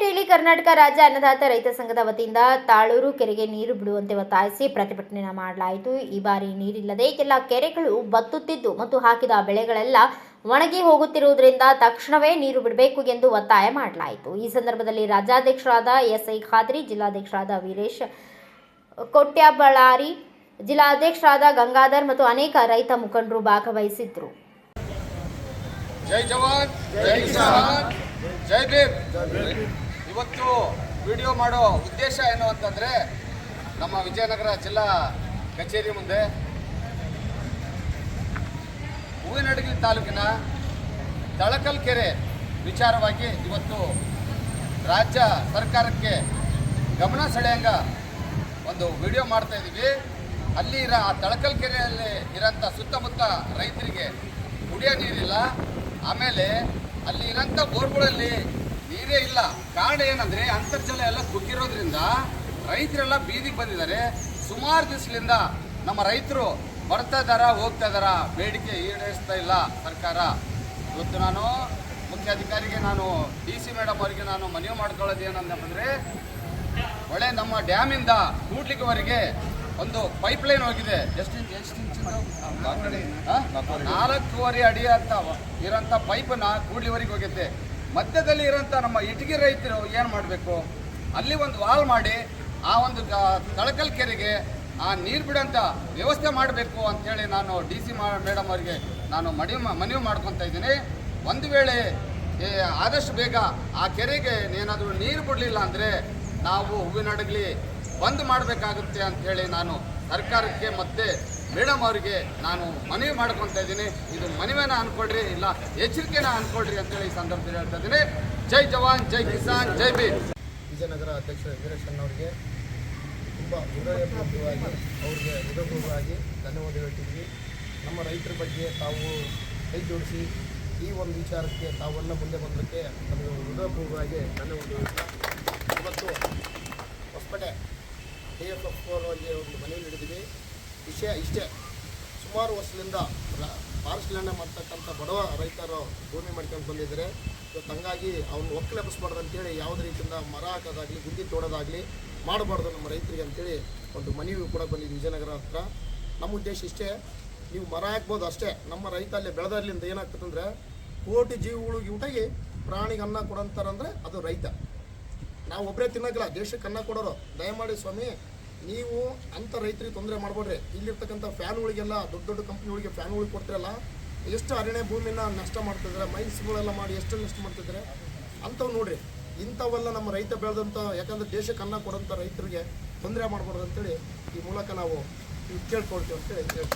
ಹೊಸಪೇಟೆಯಲ್ಲಿ ಕರ್ನಾಟಕ ರಾಜ್ಯ ಅನ್ನದಾತ ರೈತ ಸಂಘದ ವತಿಯಿಂದ ತಾಳೂರು ಕೆರೆಗೆ ನೀರು ಬಿಡುವಂತೆ ಒತ್ತಾಯಿಸಿ ಪ್ರತಿಭಟನೆ ಮಾಡಲಾಯಿತು. ಈ ಬಾರಿ ನೀರಿಲ್ಲದೆ ಎಲ್ಲ ಕೆರೆಗಳು ಬತ್ತುತ್ತಿದ್ದು ಮತ್ತು ಹಾಕಿದ ಬೆಳೆಗಳೆಲ್ಲ ಒಣಗಿ ಹೋಗುತ್ತಿರುವುದರಿಂದ ತಕ್ಷಣವೇ ನೀರು ಬಿಡಬೇಕು ಎಂದು ಒತ್ತಾಯ ಮಾಡಲಾಯಿತು. ಈ ಸಂದರ್ಭದಲ್ಲಿ ರಾಜ್ಯಾಧ್ಯಕ್ಷರಾದ ಎಸ್ಐ ಖಾದ್ರಿ, ಜಿಲ್ಲಾಧ್ಯಕ್ಷರಾದ ವೀರೇಶ್ ಕೊಟ್ಯಾಬಳ್ಳಾರಿ, ಜಿಲ್ಲಾಧ್ಯಕ್ಷರಾದ ಗಂಗಾಧರ್ ಮತ್ತು ಅನೇಕ ರೈತ ಮುಖಂಡರು ಭಾಗವಹಿಸಿದ್ದರು. ಜೈ ಜವಾನ್, ಜೈ ಕಿಸಾನ್, ಜೈ ಭೀಮ್. ಇವತ್ತು ವಿಡಿಯೋ ಮಾಡೋ ಉದ್ದೇಶ ಏನು ಅಂತಂದರೆ, ನಮ್ಮ ವಿಜಯನಗರ ಜಿಲ್ಲಾ ಕಚೇರಿ ಮುಂದೆ ಹೂವಿನಡಗಲಿ ತಾಲೂಕಿನ ತಳಕಲ್ ಕೆರೆ ವಿಚಾರವಾಗಿ ಇವತ್ತು ರಾಜ್ಯ ಸರ್ಕಾರಕ್ಕೆ ಗಮನ ಸೆಳೆಯಂಗ ಒಂದು ವಿಡಿಯೋ ಮಾಡ್ತಾ ಇದ್ದೀವಿ. ಅಲ್ಲಿ ಆ ತಳಕಲ್ ಕೆರೆಯಲ್ಲಿ ಇರೋಂಥ ಸುತ್ತಮುತ್ತ ರೈತರಿಗೆ ಕುಡಿಯೋ ನೀರಿಲ್ಲ. ಆಮೇಲೆ ಅಲ್ಲಿ ಇರೋಂಥ ಬೋರ್ಗಳಲ್ಲಿ ನೀರೇ ಇಲ್ಲ. ಕಾರಣ ಏನಂದರೆ ಅಂತರ್ಜಲ ಎಲ್ಲ ಕುಗ್ಗಿರೋದ್ರಿಂದ ರೈತರೆಲ್ಲ ಬೀದಿಗೆ ಬಂದಿದ್ದಾರೆ. ಸುಮಾರು ದಿವಸದಿಂದ ನಮ್ಮ ರೈತರು ಬರ್ತಾ ಇದ್ದಾರ, ಹೋಗ್ತಾ ಇದ್ದಾರ, ಬೇಡಿಕೆ ಈಡೇರಿಸ್ತಾ ಇಲ್ಲ ಸರ್ಕಾರ. ಇವತ್ತು ನಾನು ಮುಖ್ಯಾಧಿಕಾರಿಗೆ DC ಮೇಡಮ್ ಅವರಿಗೆ ಮನವಿ ಮಾಡ್ಕೊಳ್ಳೋದು ಏನಂತಂದರೆ, ಒಳ್ಳೆ ನಮ್ಮ ಡ್ಯಾಮಿಂದ ಕೂಡ್ಲಿಗೆವರೆಗೆ ಒಂದು ಪೈಪ್ಲೈನ್ ಹೋಗಿದೆ. ಎಷ್ಟು ಇಂಚ್ 4.5 ಅಡಿ ಅಂತ ಇರೋಂಥ ಪೈಪನ್ನ ಕೂಡ್ಲಿವರೆಗೆ ಹೋಗುತ್ತೆ. ಮಧ್ಯದಲ್ಲಿ ಇರೋಂಥ ನಮ್ಮ ಇಟಗಿ ರೈತರು ಏನು ಮಾಡಬೇಕು, ಅಲ್ಲಿ ಒಂದು ವಾಲ್ ಮಾಡಿ ಆ ಒಂದು ತಳಕಲ್ ಕೆರೆಗೆ ಆ ನೀರು ಬಿಡೋಂಥ ವ್ಯವಸ್ಥೆ ಮಾಡಬೇಕು ಅಂಥೇಳಿ ನಾನು DC ಮೇಡಮ್ ಅವರಿಗೆ ಮನವಿ ಮಾಡ್ಕೊತಾ ಇದ್ದೀನಿ. ಒಂದು ವೇಳೆ ಆದಷ್ಟು ಬೇಗ ಆ ಕೆರೆಗೆ ಏನಾದರೂ ನೀರು ಬಿಡಲಿಲ್ಲ ಅಂದರೆ ನಾವು ಹೂವಿನಡಗಲಿ ಬಂದ್ ಮಾಡಬೇಕಾಗುತ್ತೆ ಅಂಥೇಳಿ ನಾನು ಸರ್ಕಾರಕ್ಕೆ ಮತ್ತು ಮೇಡಮ್ ಅವರಿಗೆ ಮನವಿ ಮಾಡ್ಕೊತಾ ಇದ್ದೀನಿ. ಇದು ಮನವಿನ ಅನ್ಕೊಳ್ರಿ, ಇಲ್ಲ ಎಚ್ಚರಿಕೆನ ಅನ್ಕೊಳ್ರಿ ಅಂತೇಳಿ ಈ ಸಂದರ್ಭದಲ್ಲಿ ಹೇಳ್ತಾ ಇದ್ದೀನಿ. ಜೈ ಜವಾನ್, ಜೈ ಕಿಸಾನ್, ಜೈ ಭೀಮ್. ವಿಜಯನಗರ ಅಧ್ಯಕ್ಷ ವೀರೇಶ್ ಅವರಿಗೆ ತುಂಬ ಹೃದಯಪೂರ್ವಕವಾಗಿ ಅವ್ರಿಗೆ ಹೃದಯಪೂರ್ವಕವಾಗಿ ಧನ್ಯವಾದ ಹೇಳ್ತಿದ್ವಿ. ನಮ್ಮ ರೈತರ ಬಗ್ಗೆ ತಾವು ಕೈ ಜೋಡಿಸಿ ಈ ಒಂದು ವಿಚಾರಕ್ಕೆ ತಾವೆಲ್ಲ ಮುಂದೆ ಬಂದಕ್ಕೆ ನಮಗೆ ಹೃದಯಪೂರ್ವಕವಾಗಿ ಧನ್ಯವಾದ ಹೇಳ್ತೀವಿ. ಇವತ್ತು ಹೊಸಪೇಟೆ DFF ಅಲ್ಲಿ ಒಂದು ಮನವಿ ನೀಡಿದ್ದೀವಿ. ವಿಷಯ ಇಷ್ಟೇ, ಸುಮಾರು ವರ್ಷದಿಂದ ಫಾರೆಸ್ಟ್ ಲ್ಯಾಂಡ್ ಮಾಡ್ತಕ್ಕಂಥ ಬಡವ ರೈತರು ಭೂಮಿ ಮಾಡ್ಕೊಂಡು ಬಂದಿದ್ದಾರೆ. ಇವತ್ತು ಹಂಗಾಗಿ ಅವ್ನು ಒಕ್ಕಲೆಬ್ಬಿಸ್ಬಾರ್ದು ಅಂತೇಳಿ ಯಾವುದೇ ರೀತಿಯಿಂದ ಮರ ಹಾಕೋದಾಗಲಿ ಗುಂಡಿ ತೋಡೋದಾಗಲಿ ಮಾಡಬಾರ್ದು ನಮ್ಮ ರೈತರಿಗೆ ಅಂತೇಳಿ ಒಂದು ಮನವಿ ಕೂಡ ಬಂದಿದ್ದು ವಿಜಯನಗರ ಹತ್ರ. ನಮ್ಮ ಉದ್ದೇಶ ಇಷ್ಟೇ, ನೀವು ಮರ ಹಾಕ್ಬೋದು ಅಷ್ಟೇ. ನಮ್ಮ ರೈತ ಅಲ್ಲಿ ಬೆಳೆದರ್ಲಿಂದ ಏನಾಗ್ತದೆ ಅಂದರೆ, ಕೋಟಿ ಜೀವಗಳಿಗೆ ಊಟಗಿ ಪ್ರಾಣಿಗೆ ಅನ್ನ ಕೊಡಂತಾರಂದರೆ ಅದು ರೈತ. ನಾವು ಒಬ್ಬರೇ ತಿನ್ನೋಕ್ಕಿಲ್ಲ, ದೇಶಕ್ಕೆ ಅನ್ನ ಕೊಡೋರು. ದಯಮಾಡಿ ಸ್ವಾಮಿ, ನೀವು ಅಂಥ ರೈತರಿಗೆ ತೊಂದರೆ ಮಾಡಬೇಡ್ರಿ. ಇಲ್ಲಿರ್ತಕ್ಕಂಥ ಫ್ಯಾನ್ಗಳಿಗೆಲ್ಲ ದೊಡ್ಡ ದೊಡ್ಡ ಕಂಪ್ನಿಗಳಿಗೆ ಫ್ಯಾನ್ಗಳಿಗೆ ಕೊಡ್ತಿರಲ್ಲ, ಎಷ್ಟು ಅರಣ್ಯ ಭೂಮಿನ ನಷ್ಟ ಮಾಡ್ತಿದ್ದಾರೆ, ಮೈನ್ಸ್ಗಳೆಲ್ಲ ಮಾಡಿ ಎಷ್ಟು ನಷ್ಟ ಮಾಡ್ತಿದ್ದಾರೆ ಅಂಥವು ನೋಡ್ರಿ. ಇಂಥವೆಲ್ಲ ನಮ್ಮ ರೈತ ಬೆಳೆದಂಥ, ಯಾಕಂದರೆ ದೇಶಕ್ಕೆ ಅನ್ನ ಕೊಡೋಂಥ ರೈತರಿಗೆ ತೊಂದರೆ ಮಾಡಬಾರ್ದು ಅಂತೇಳಿ ಈ ಮೂಲಕ ನಾವು ಕೇಳ್ಕೊಳ್ತೀವಿ ಅಂತೇಳಿ ಹೇಳ್ತೀವಿ.